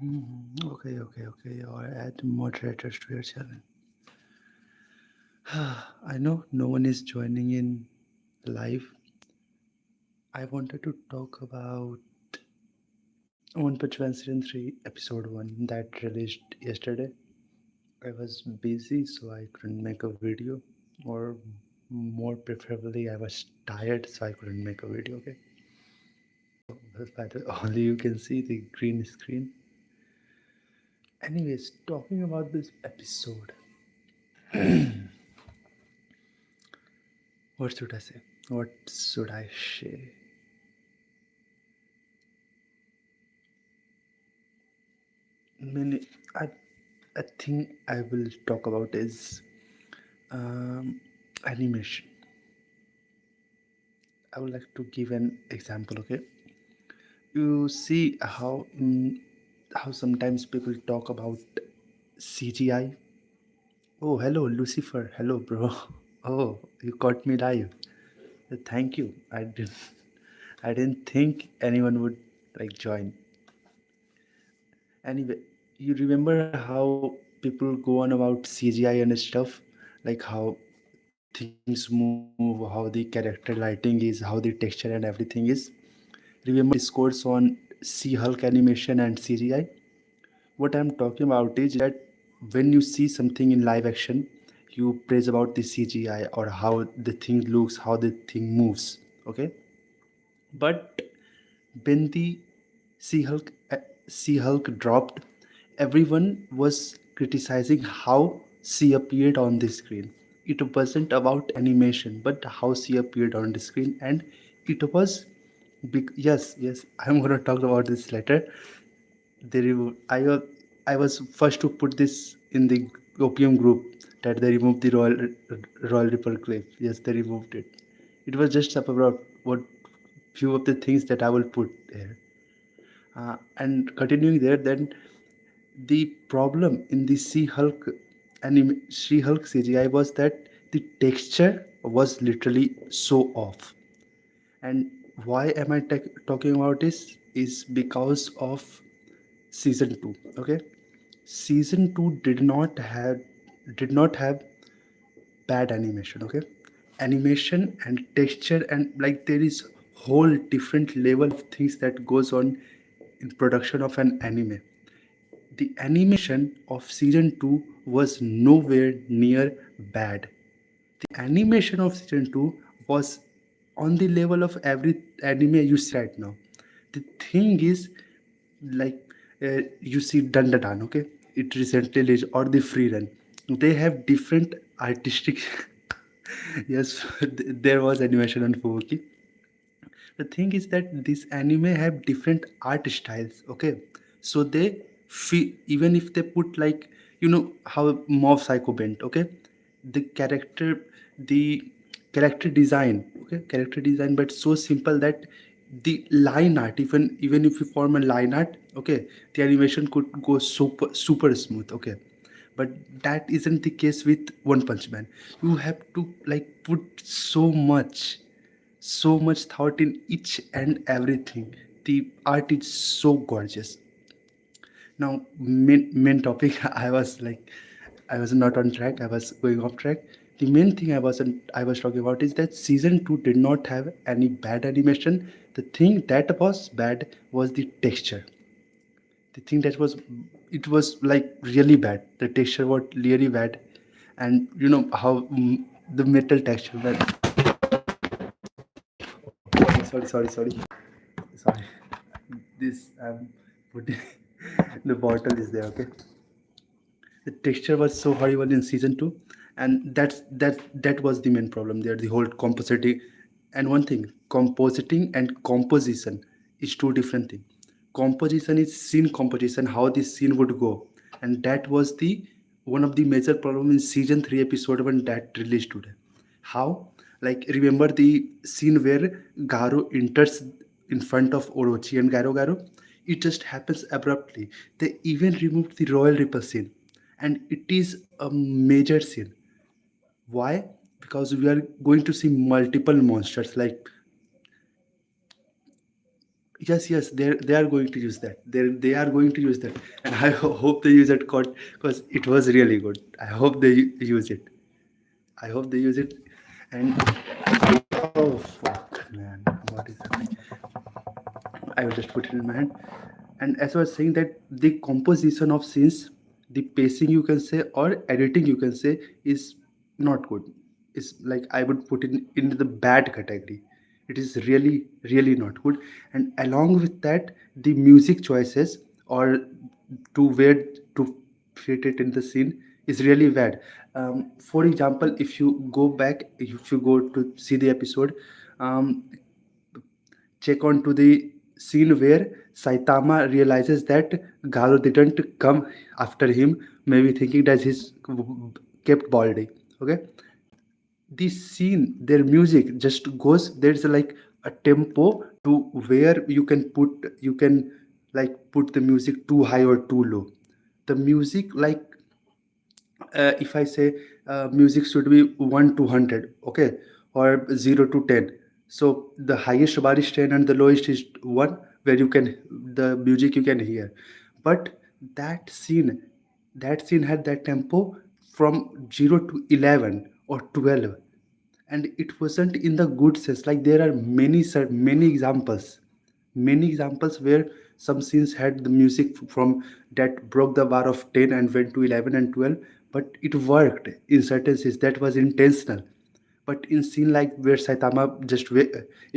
Okay. Or add moderators to your channel. I know no one is joining in live. I wanted to talk about One Punch Man Season 3 Episode 1 that released yesterday. I was busy, so I couldn't make a video, or more preferably, I was tired, so I couldn't make a video. Okay, by the only you can see the green screen. Anyways, talking about this episode, what should I say? What should I say? Many, I, I think I will talk about is um, animation. I would like to give an example. Okay, you see how sometimes people talk about CGI. Oh, hello, Lucifer. Hello, bro. Oh, you caught me live. Thank you. I didn't think anyone would like join. Anyway, you remember how people go on about CGI and stuff, like how things move, how the character lighting is, how the texture and everything is. Remember the discourse on Sea Hulk animation and CGI? What I'm talking about is that when you see something in live action, you praise about the CGI or how the thing looks, how the thing moves. Okay, but when the Sea Hulk Sea Hulk dropped, everyone was criticizing how she appeared on the screen. It wasn't about animation, but how she appeared on the screen, and it was yes, I'm gonna talk about this later. They removed. I was first to put this in the opium group that they removed the Royal Ripple clip. Yes, they removed it. It was just about what few of the things that I will put there. And continuing there, then the problem in the She Hulk CGI was that the texture was literally so off. And why am I talking about this? Is because of season 2. Okay, season 2 did not have bad animation. Okay, animation and texture, and like there is whole different level of things that goes on in production of an anime. The animation of season 2 was nowhere near bad. The animation of season 2 was on the level of every anime you see right now. The thing is, like, you see Dandadan, okay? It recently released, or the Free Run. They have different artistic. Yes, there was animation on Fubuki. The thing is that this anime have different art styles. Okay, so they feel, even if they put like, how Mob Psycho bent. Okay, the the character design. Okay, character design, but so simple that the line art, even if you form a line art, okay, the animation could go super smooth. Okay, but that isn't the case with One Punch Man. You have to like put so much thought in each and everything. The art is so gorgeous. Now, main topic. I was not on track. I was going off track. The main thing I was talking about is that season 2 did not have any bad animation. The thing that was bad was the texture. The thing that was it was like really bad. The texture was really bad, and you know how the metal texture. That sorry. This putting the bottle is there. Okay, the texture was so horrible in season 2, and that was the main problem there. The whole compositing, and one thing, compositing and composition is two different things. Composition is scene composition, how the scene would go, and that was the one of the major problem in season 3 episode 1 that released today. How, like, remember the scene where Garo enters in front of Orochi and Garo? It just happens abruptly. They even removed the Royal Ripple scene, and it is a major scene. Why? Because we are going to see multiple monsters. Like, Yes, yes, they are going to use that. They are going to use that, and I hope they use it because it was really good. I hope they use it. I hope they use it, and oh fuck, man, what is happening? I will just put it in my hand. And as I was saying that the composition of scenes, the pacing you can say or editing you can say is not good. It's like I would put it into the bad category. It is really, really not good. And along with that, the music choices or to where to fit it in the scene is really bad. For example, if you go back, if you go to see the episode, um, check on to the scene where Saitama realizes that Garo didn't come after him, maybe thinking that he's kept Baldy. Okay, the scene, their music just goes. There's like a tempo to where you can like put the music too high or too low. The music like if I say music should be 1 to 100, okay, or 0 to 10. So the highest bar is 10 and the lowest is 1, where you can the music you can hear. But that scene, that scene had that tempo from 0 to 11 or 12, and it wasn't in the good sense. Like there are many examples where some scenes had the music from that broke the bar of 10 and went to 11 and 12, but it worked in certain scenes. That was intentional. But in scene like where Saitama just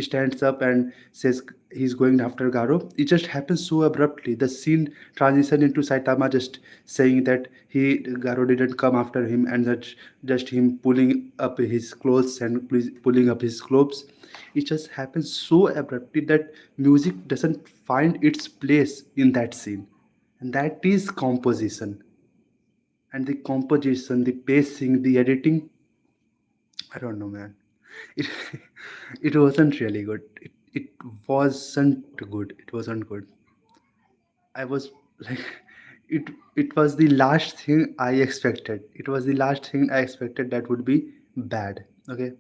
stands up and says he's going after Garo, it just happens so abruptly. The scene transition into Saitama just saying that he Garo didn't come after him, and that just him pulling up his clothes and pulling up his clothes. It just happens so abruptly that music doesn't find its place in that scene, and that is composition. And the composition, the pacing, the editing, I don't know, man. It it wasn't really good. It wasn't good. It wasn't good. I was like, it was the last thing I expected. It was the last thing I expected that would be bad. Okay,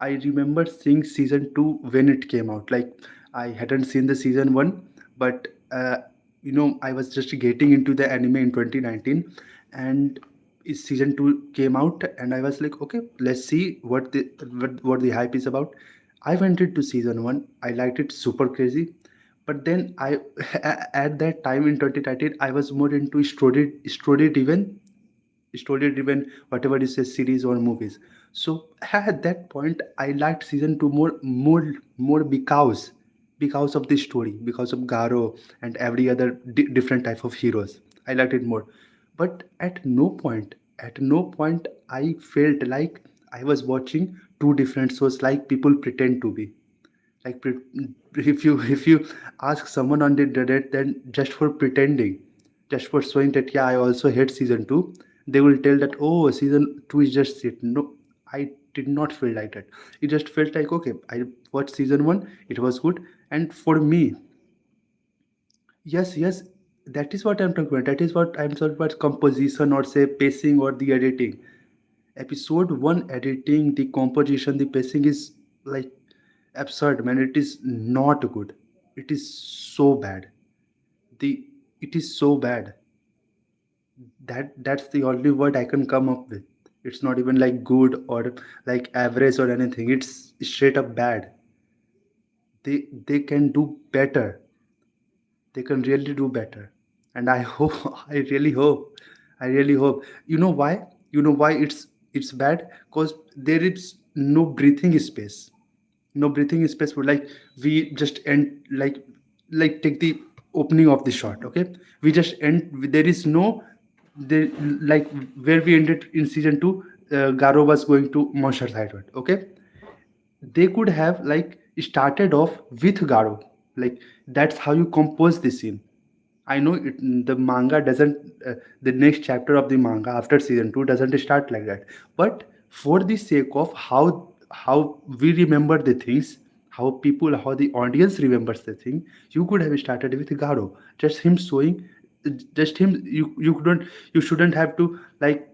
I remember seeing season two when it came out. Like I hadn't seen the season one, but I was just getting into the anime in 2019, and season two came out, and I was like, okay, let's see what the hype is about. I went into season one. I liked it super crazy, but then I at that time in 2019 I was more into story driven whatever is a series or movies. So at that point I liked season 2 more because of the story, because of Garo and every other different type of heroes. I liked it more. But at no point I felt like I was watching two different shows like people pretend to be. Like if you ask someone on the internet, then just for pretending, just for showing that yeah I also hate season 2, they will tell that oh season 2 is just it. No, I did not feel like that. It just felt like okay, I watched season 1, it was good. And for me, yes, that is what I'm talking about. That is what I'm talking about, composition or say pacing or the editing. Episode 1 editing, the composition, the pacing is like absurd, man. It is not good. It is so bad. The it is so bad that that's the only word I can come up with. It's not even like good or like average or anything. It's straight up bad. They can do better. They can really do better. And I hope I really hope. You know why? You know why it's bad? Because there is no breathing space. No breathing space for like we just end like take the opening of the shot. Okay, we just end. There is no there like where we ended in season 2. Garo was going to Monster Sideward. Okay, they could have like started off with Garo. Like that's how you compose the scene. I know the manga doesn't, the next chapter of the manga after season 2 doesn't start like that. But for the sake of how we remember the things, how the audience remembers the thing, you could have started with Garo. Just him showing, just him. You couldn't, you shouldn't have to like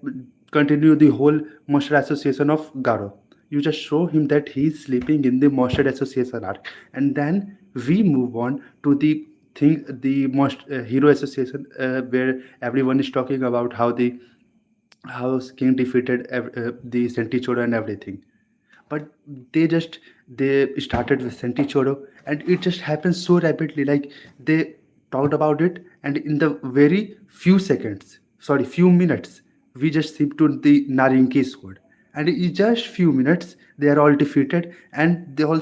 continue the whole Monster Association of Garo. You just show him that he's sleeping in the Monster Association arc, and then we move on to the thing, the most hero association, where everyone is talking about how King defeated the Sentichoro and everything. But they started with Sentichoro, and it just happened so rapidly. Like they talked about it, and in the very few seconds, sorry, few minutes, we just skip to the Narinki sword, and in just few minutes they are all defeated, and they all.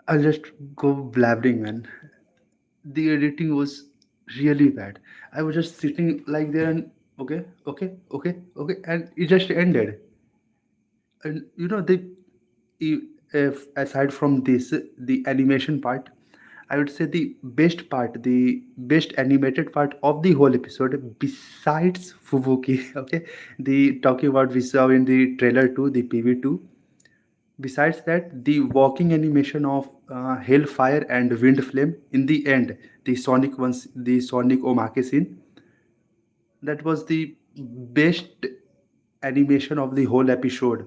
I'll just go blabbering, man. The editing was really bad. I was just sitting like there and okay, okay, okay, okay, and it just ended. And you know, if aside from this, the animation part, I would say the best part, the best animated part of the whole episode, besides Fubuki, okay, the talking about we saw in the trailer 2, the PV2. Besides that, the walking animation of Hellfire and Wind Flame in the end, the Sonic Omake scene, that was the best animation of the whole episode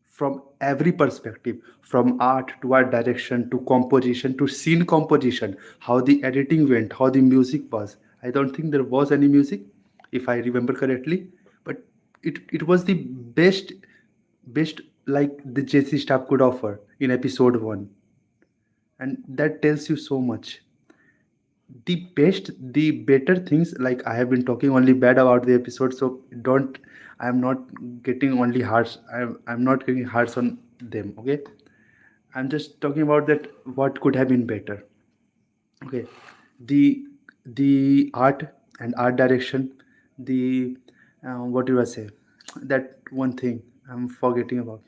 from every perspective, from art to art direction to composition to scene composition, how the editing went, how the music was. I don't think there was any music, if I remember correctly, but it was the best like the JC staff could offer in episode 1, and that tells you so much. The better things, like I have been talking only bad about the episode, so don't, I'm not getting only harsh, I'm not getting harsh on them, okay? I'm just talking about that what could have been better. Okay, the the art and art direction, the what do I say, that one thing I'm forgetting about,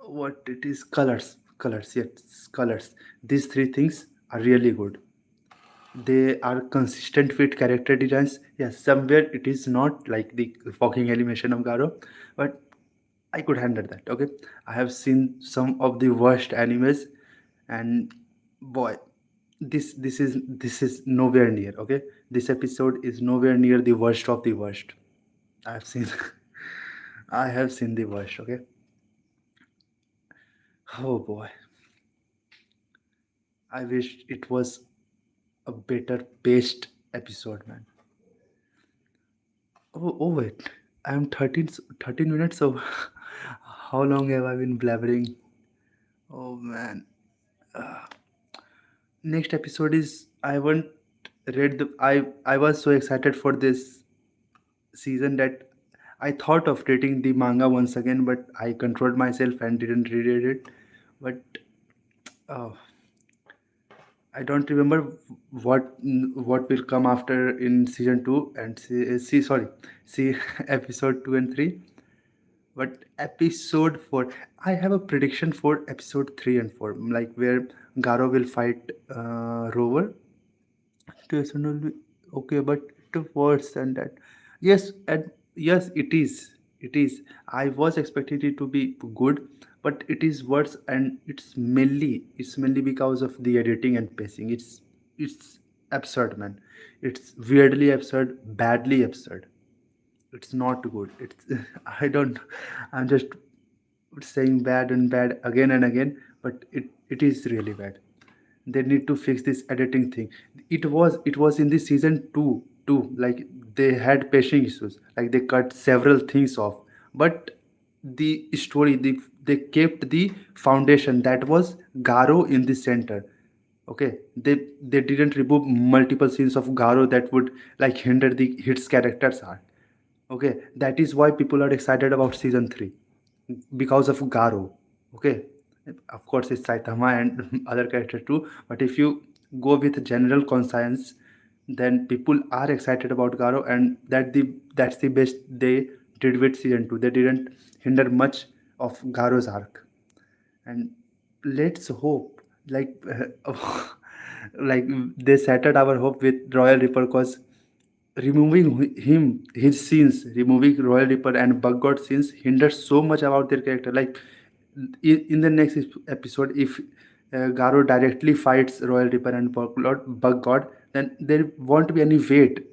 what it is, colors, yes, colors. These three things are really good. They are consistent with character designs. Yes, somewhere it is not like the fucking animation of Garo, but I could handle that. Okay, I have seen some of the worst animes, and boy, this is nowhere near. Okay, this episode is nowhere near the worst of the worst. I have seen, I have seen the worst. Okay, oh boy, I wish it was a better paced episode, man. Oh wait, I'm 13 minutes. So how long have I been blabbering? Oh man. Next episode is, I haven't read the, I was so excited for this season that I thought of reading the manga once again, but I controlled myself and didn't read it. But uh, I don't remember what will come after in season 2 and sorry, see episode 2 and 3. But episode 4, I have a prediction for episode 3 and 4, like where Garo will fight Rover. Situation will be okay, but worse than that. Yes, and yes, it is. It is. I was expecting it to be good, but it is worse, and it's mainly because of the editing and pacing. It's absurd, man. It's weirdly absurd, badly absurd. It's not good. It's I don't. I'm just saying bad and bad again and again, but it is really bad. They need to fix this editing thing. It was in the season 2 too, like they had pacing issues, like they cut several things off, but the story, they kept the foundation, that was Garo in the center. Okay, they didn't remove multiple scenes of Garo that would like hinder the hits characters art. Okay, that is why people are excited about season 3, because of Garo. Okay, of course it's Saitama and other characters too, but if you go with general conscience, then people are excited about Garo, and that's the best they did with season 2. They didn't hinder much of Garo's arc, and let's hope, like like they shattered our hope with Royal Reaper, cause removing his scenes, removing Royal Reaper and Bug God scenes hinders so much about their character. Like in the next episode, if Garo directly fights Royal Reaper and Bug God, then there won't be any weight.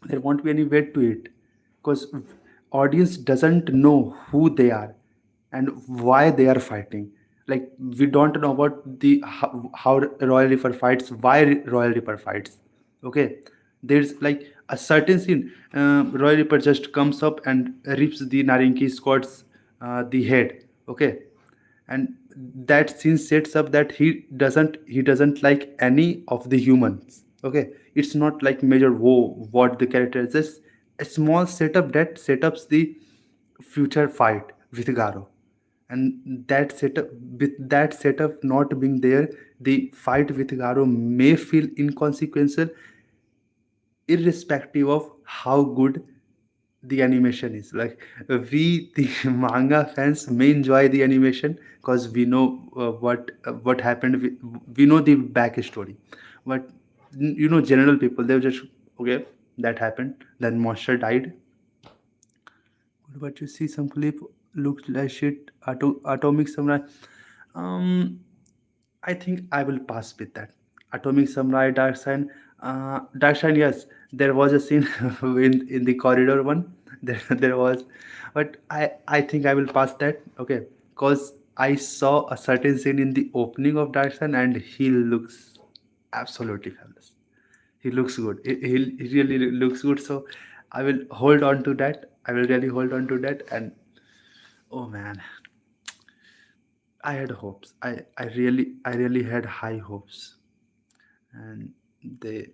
There won't be any weight to it, because audience doesn't know who they are and why they are fighting. Like we don't know about the how Royal Reaper fights, why Royal Reaper fights. Okay, there's like a certain scene. Royal Reaper just comes up and rips the Narinki squad's the head. Okay, and that scene sets up that he doesn't like any of the humans. Okay, it's not like major whoa what the character is, just a small setup that setups the future fight with Garo. And that setup not being there, the fight with Garo may feel inconsequential irrespective of how good the animation is. Like we the manga fans may enjoy the animation because we know what happened. We know the backstory, but general people, they're just okay, that happened, then monster died. But you see some clip looks like shit. Atomic Samurai. Um, I think I will pass with that. Atomic Samurai, Dark Sign. Dark Sign, yes, there was a scene in the corridor one. There was, but I think I will pass that. Okay, because I saw a certain scene in the opening of Dark Sign, and he looks absolutely fabulous. He looks good. He really looks good. So I will hold on to that. I will really hold on to that. And oh man, I had hopes. I really had high hopes, and they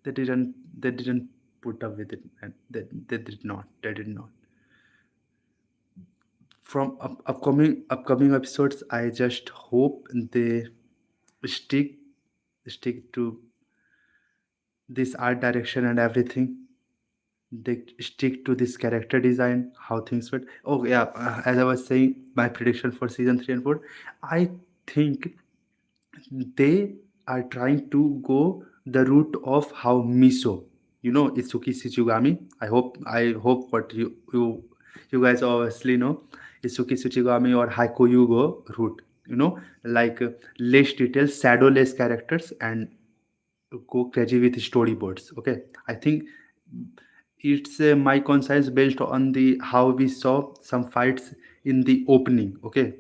they didn't put up with it, and they did not. From upcoming episodes, I just hope they stick stick to this art direction and everything. They stick to this character design, how things went. Oh yeah, as I was saying, my prediction for season 3 and 4, I think they are trying to go the route of how Miso, Itsuki Shichigami. I hope what you guys obviously know, Itsuki Shichigami or Haiku Yugo route. Like less details, shadowless characters, and go crazy with storyboards. Okay, I think it's my conscience based on the how we saw some fights in the opening. Okay,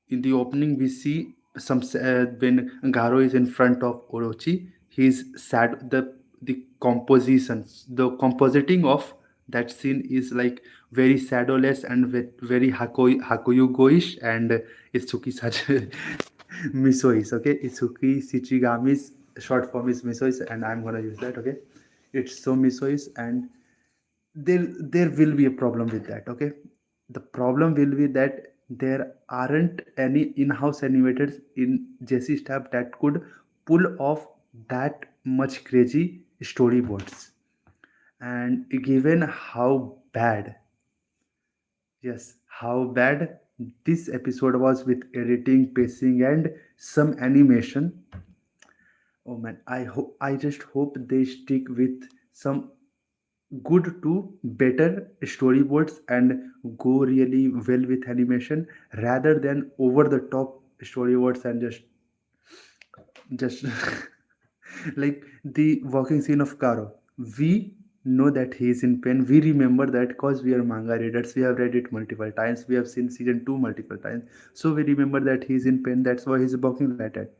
in the opening we see when Garo is in front of Orochi, he's sad. The compositions, the compositing of that scene is like very shadowless and very Hakuyu goish, and Itsuki such Misois. Okay, Itsuki Shichigami's short form is Misois, and I'm gonna use that. Okay, it's so Misois, and there will be a problem with that. Okay, the problem will be that there aren't any in-house animators in Jesse Stab that could pull off that much crazy storyboards. And given how bad, yes, how bad this episode was with editing, pacing, and some animation. Oh man, I just hope they stick with some good to better storyboards and go really well with animation rather than over the top storyboards and just like the walking scene of Karo. We know that he is in pain. We remember that because we are manga readers. We have read it multiple times. We have seen season 2 multiple times. So we remember that he is in pain. That's why he's walking like that.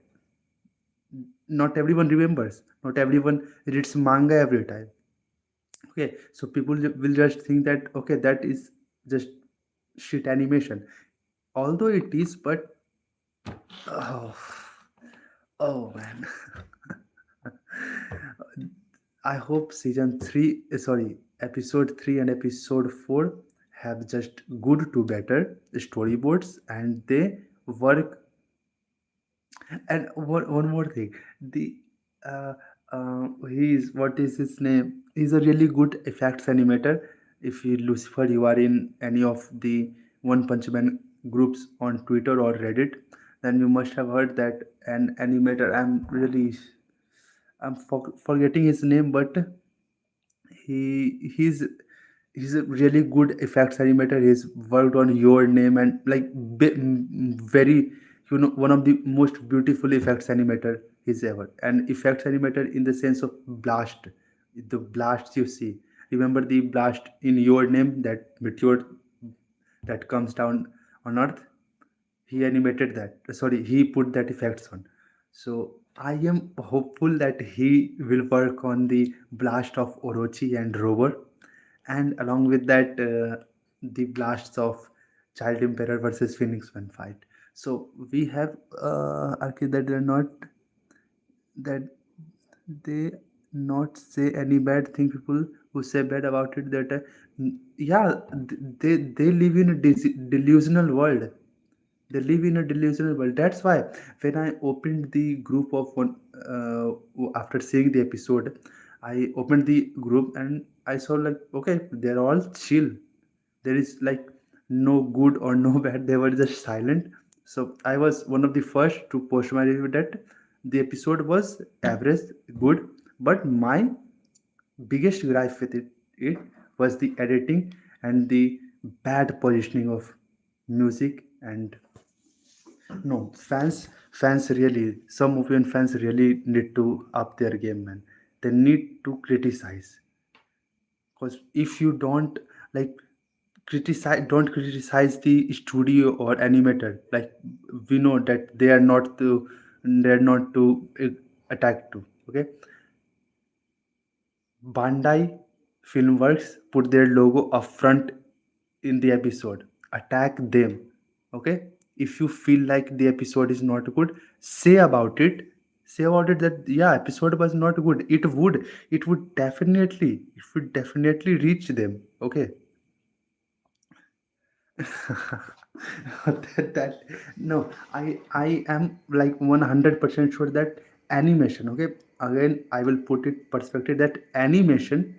Not everyone remembers. Not everyone reads manga every time. Okay, so people will just think that okay, that is just shit animation, although it is, but oh, oh man. I hope season 3, sorry, episode 3 and episode 4 have just good to better storyboards, and they work. And one more thing, the uh, he's what is his name? He's a really good effects animator. If you Lucifer, you are in any of the One Punch Man groups on Twitter or Reddit, then you must have heard that an animator. I'm forgetting his name, but he's a really good effects animator. He's worked on Your Name and like very, one of the most beautiful effects animator he's ever. And effects animator in the sense of blast, the blasts you see. Remember the blast in Your Name, that meteor that comes down on Earth. He animated that. Sorry, he put that effects on. So I am hopeful that he will work on the blast of Orochi and Rover, and along with that, the blasts of Child Emperor versus Phoenix One fight. So we have argued that that they not say any bad thing. People who say bad about it, that yeah, they live in a delusional world. They live in a delusional world. That's why when I opened the group of one, after seeing the episode, I opened the group and I saw like, okay, they're all chill. There is like no good or no bad. They were just silent. So I was one of the first to post my review that the episode was average, good, but my biggest gripe with it was the editing and the bad positioning of music. And no, fans really, some opinion fans really need to up their game, man. They need to criticize, because if you don't like don't criticize the studio or animator, like we know that they are not to attack to. Okay, Bandai Filmworks put their logo up front in the episode. Attack them. Okay? If you feel like the episode is not good, say about it. Say about it that yeah, episode was not good. It would definitely reach them. Okay. that no, I am like 100% sure that animation, okay, again I will put it perspective that animation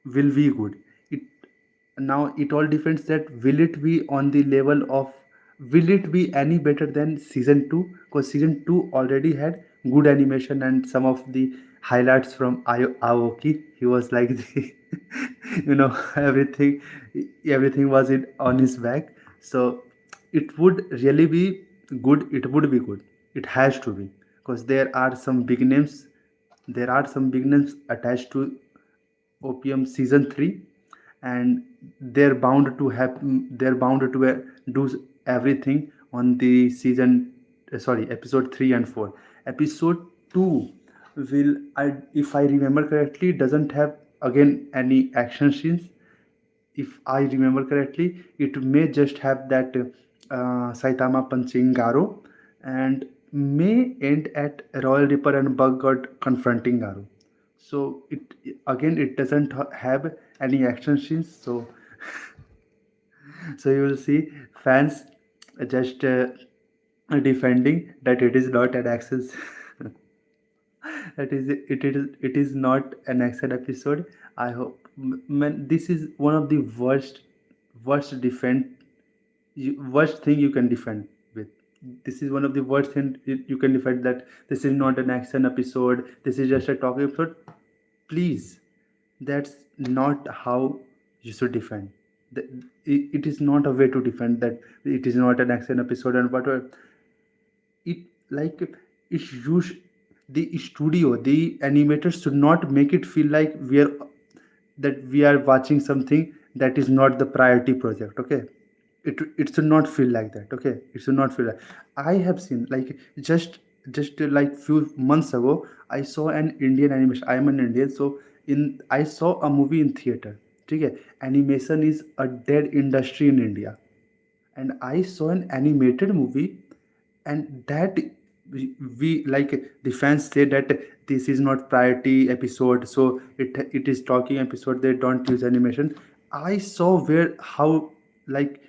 will be good. It now it all depends that will it be on the level of, will it be any better than season 2, because season 2 already had good animation and some of the highlights from Aoki. He was like the everything was in on his back. So it would really be good. It would be good. It has to be, because there are some big names attached to OPM season 3, and they're bound to do everything on the season, sorry, episode 3 and 4. Episode 2 will, if I remember correctly, doesn't have again any action scenes. If I remember correctly, it may just have that Saitama punching Garo, and may end at Royal Reaper and Bug God confronting Garo. So it doesn't have any action scenes. So you will see fans just defending that it is not an action. It is not an action episode. I hope, man, this is one of the worst defend worst thing you can defend with. This is one of the worst thing you can defend, that this is not an action episode, this is just a talking episode. Please, that's not how you should defend. It is not a way to defend that it is not an action episode and whatever. It like it use the studio, the animators should not make it feel like we are watching something that is not the priority project. Okay, it should not feel like that. Okay, it should not feel like. I have seen like like few months ago, I saw an Indian animation. I am an Indian, so in I saw a movie in theater. Okay, animation is a dead industry in India, and I saw an animated movie, and that we like the fans say that this is not priority episode, so it is talking episode, they don't use animation. I saw where how, like,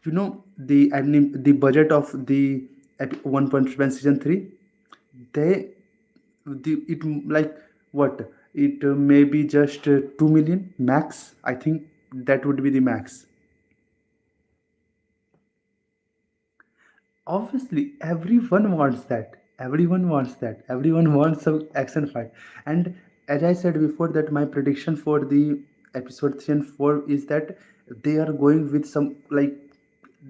the budget of the One Punch Man season 3, they it like what, it may be just 2 million max. I think that would be the max. Obviously everyone wants some action fight. And as I said before, that my prediction for the episode 3 and 4 is that they are going with some, like,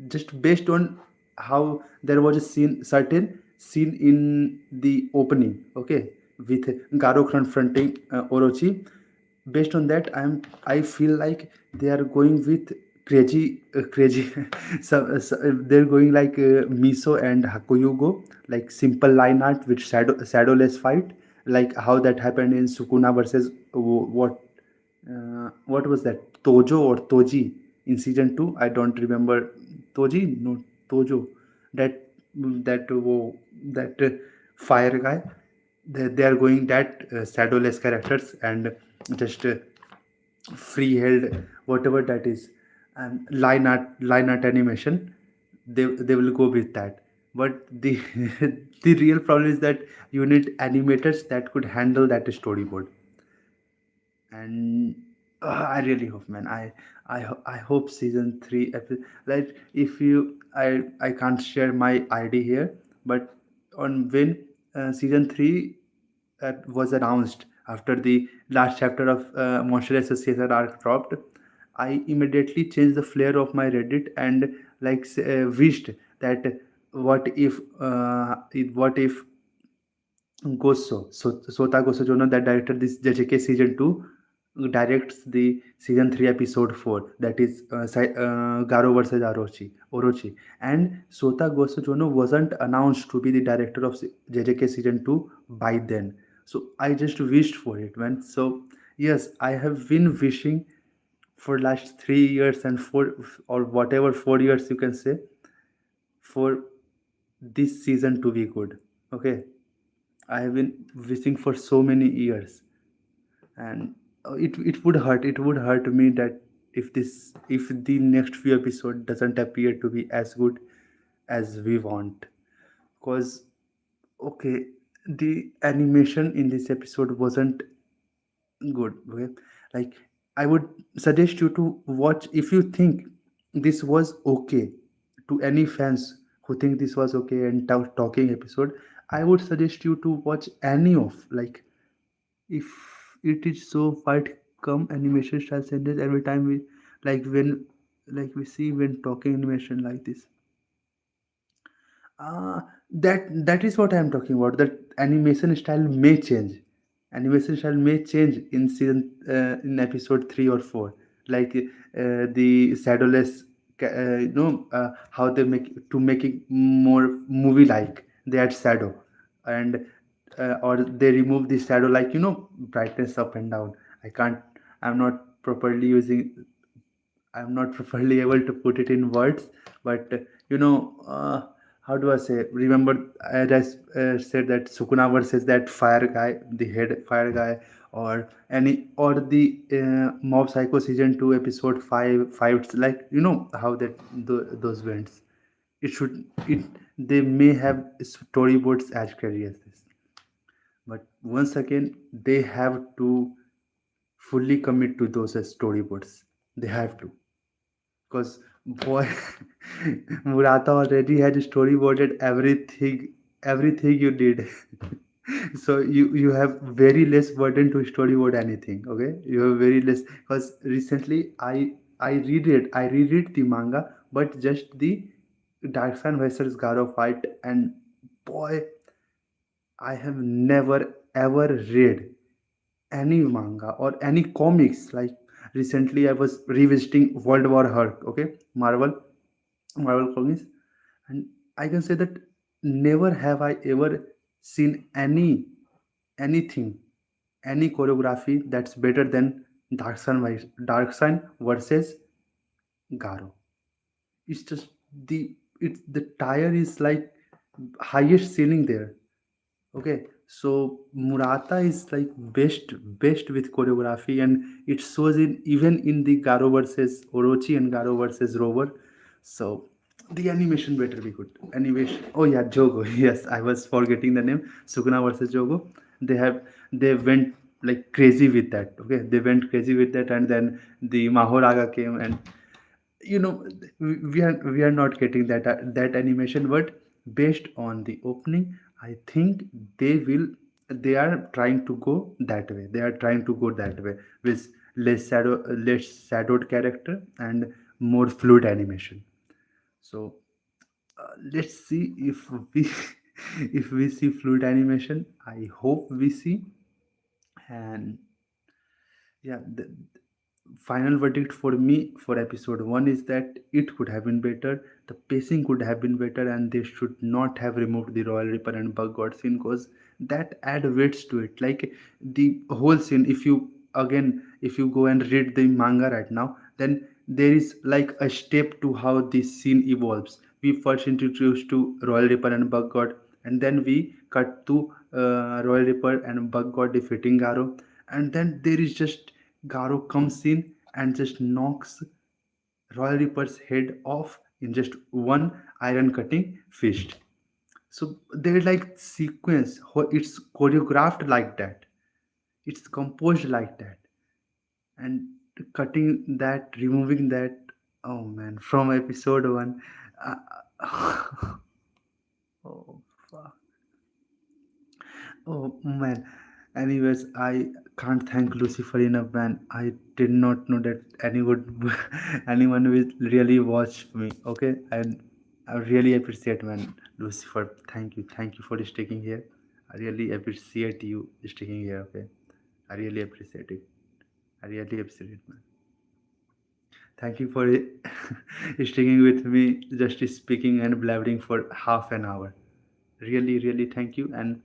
just based on how there was a certain scene in the opening, okay, with Garo confronting Orochi. Based on that, I feel like they are going with crazy. So they're going like Miso and Hakoyugo, like simple line art with shadowless fight, like how that happened in Sukuna versus what was that, Tojo or Toji in season 2? I don't remember. Toji, no, Tojo. That that fire guy. They are going that shadowless characters and just free held, whatever that is, and line art animation. They will go with that, but the the real problem is that you need animators that could handle that storyboard. And I really hope, man. I hope season 3 like, if you I can't share my ID here, but on when season 3 was announced after the last chapter of Monster Association arc dropped, I immediately changed the flair of my Reddit and like wished that what if Sota Goso, that directed this JJK season 2, directs the season 3 episode 4, that is Garo versus Orochi. And Sota Goso wasn't announced to be the director of JJK season 2 by then. So I just wished for it, man. So yes, I have been wishing for last 3 years and 4 or whatever 4 years you can say, for this season to be good. Okay, I have been wishing for so many years, and it would hurt. It would hurt me that if the next few episode doesn't appear to be as good as we want, because okay, the animation in this episode wasn't good. Okay, like, I would suggest you to watch if you think this was okay. To any fans who think this was okay and talking episode, I would suggest you to watch any of, like, if it is so fight come animation style changes every time we, like when, like we see when talking animation like this, that is what I am talking about. That animation style may change. Animation style may change in in episode 3 or 4. Like the shadowless, how they make it more movie like. They add shadow, and or they remove the shadow, like brightness up and down. I can't. I'm not properly using. I'm not properly able to put it in words, but how do I say? Remember, as I said, that Sukuna versus that fire guy, the head fire guy, or the Mob Psycho season 2 episode 5 fights, like how those went. It they may have storyboards as scary as this, but once again they have to fully commit to those as storyboards. They have to, because boy, Murata already had storyboarded everything you did. So you have very less burden to storyboard anything. Okay, you have very less, because recently I reread the manga, but just the Darkseid versus Garo fight, and boy, I have never ever read any manga or any comics. Like recently, I was revisiting World War Hulk. Okay, Marvel comics, and I can say that never have I ever seen anything, any choreography that's better than Darkseid versus Garo. It's just the tire is like highest ceiling there. Okay, so Murata is like best with choreography, and it shows in even in the Garo versus Orochi and Garo versus Rover. So the animation better be good. Animation. Oh yeah, Jogo. Yes, I was forgetting the name. Sukuna versus Jogo. They went like crazy with that. Okay, they went crazy with that, and then the Mahoraga came, and you know we are not getting that animation, but based on the opening, I think they are trying to go that way. They are trying to go that way with less shadowed character and more fluid animation. So let's see if we if we see fluid animation. I hope we see. And yeah, final verdict for me for episode 1 is that it could have been better, the pacing could have been better, and they should not have removed the Royal Reaper and Bug God scene, because that add weights to it. Like the whole scene, if you again, if you go and read the manga right now, then there is like a step to how this scene evolves. We first introduced to Royal Reaper and Bug God, and then we cut to Royal Reaper and Bug God defeating Garo, and then there is just Garo comes in and just knocks Royal Reaper's head off in just one iron cutting fist. So there's like sequence, it's choreographed like that, it's composed like that, and cutting that, removing that, oh man, from episode 1. Uh, oh fuck. Oh man. Anyways, I can't thank Lucifer enough, man. I did not know that anyone will really watch me. Okay, and I really appreciate, man. Lucifer, thank you for sticking here. I really appreciate you sticking here. Okay, I really appreciate it. I really appreciate it, man. Thank you for sticking with me, just speaking and blabbering for half an hour. Really, really thank you. And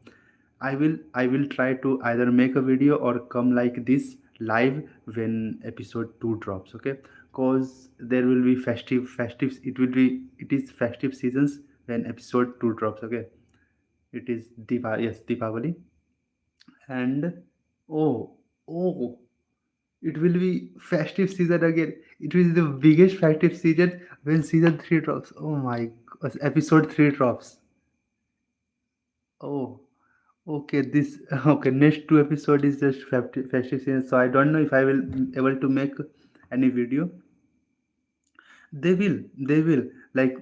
I will try to either make a video or come like this live when episode 2 drops, okay? Because there will be festive, it is festive seasons when episode 2 drops, okay? It is Deepavali. And oh, oh, it will be festive season again. It will be the biggest festive season when season 3 drops. Oh my gosh, episode 3 drops. Oh, okay, this okay. Next two episode is just festive season, so I don't know if I will be able to make any video. They will like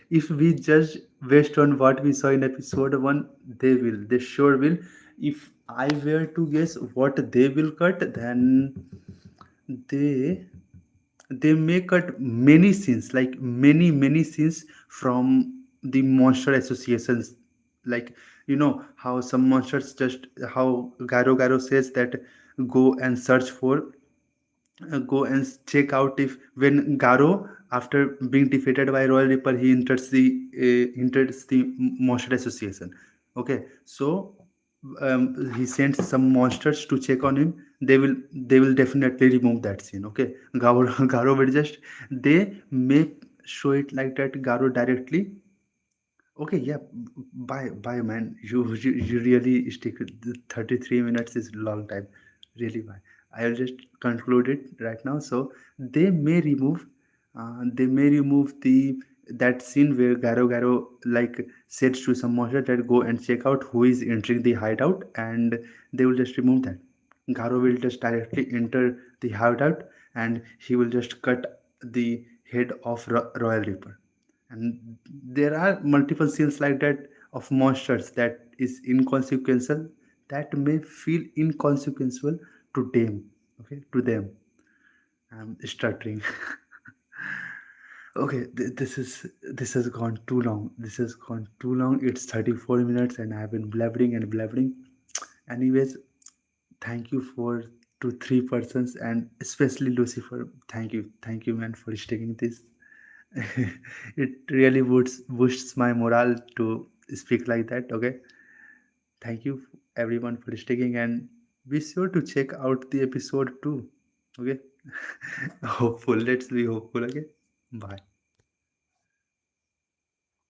if we judge based on what we saw in episode 1, they sure will. If I were to guess what they will cut, then they they may cut many scenes, like many scenes from the monster associations. Like, how some monsters, just how Garo says that go and search for, go and check out if when Garo, after being defeated by Royal Reaper, he enters the monster association. Okay, so he sends some monsters to check on him. They will definitely remove that scene. Okay, Garo will just, they may show it like that. Garo directly. Okay, yeah, bye, man. You really stick with 33 minutes is long time. Really, bye. I'll just conclude it right now. So they may remove the that scene where Garo like said to some monster that go and check out who is entering the hideout, and they will just remove that. Garo will just directly enter the hideout, and he will just cut the head of Royal Reaper. And there are multiple scenes like that of monsters that is inconsequential, that may feel inconsequential to them. Okay, to them. I'm stuttering. Okay, this has gone too long. This has gone too long. It's 34 minutes and I've been blabbering and blabbering. Anyways, thank you for to three persons, and especially Lucifer. Thank you, man, for sticking this. It really boosts my morale to speak like that. Okay, thank you everyone for sticking, and be sure to check out the episode too. Okay, hopeful. Let's be hopeful. Okay, bye.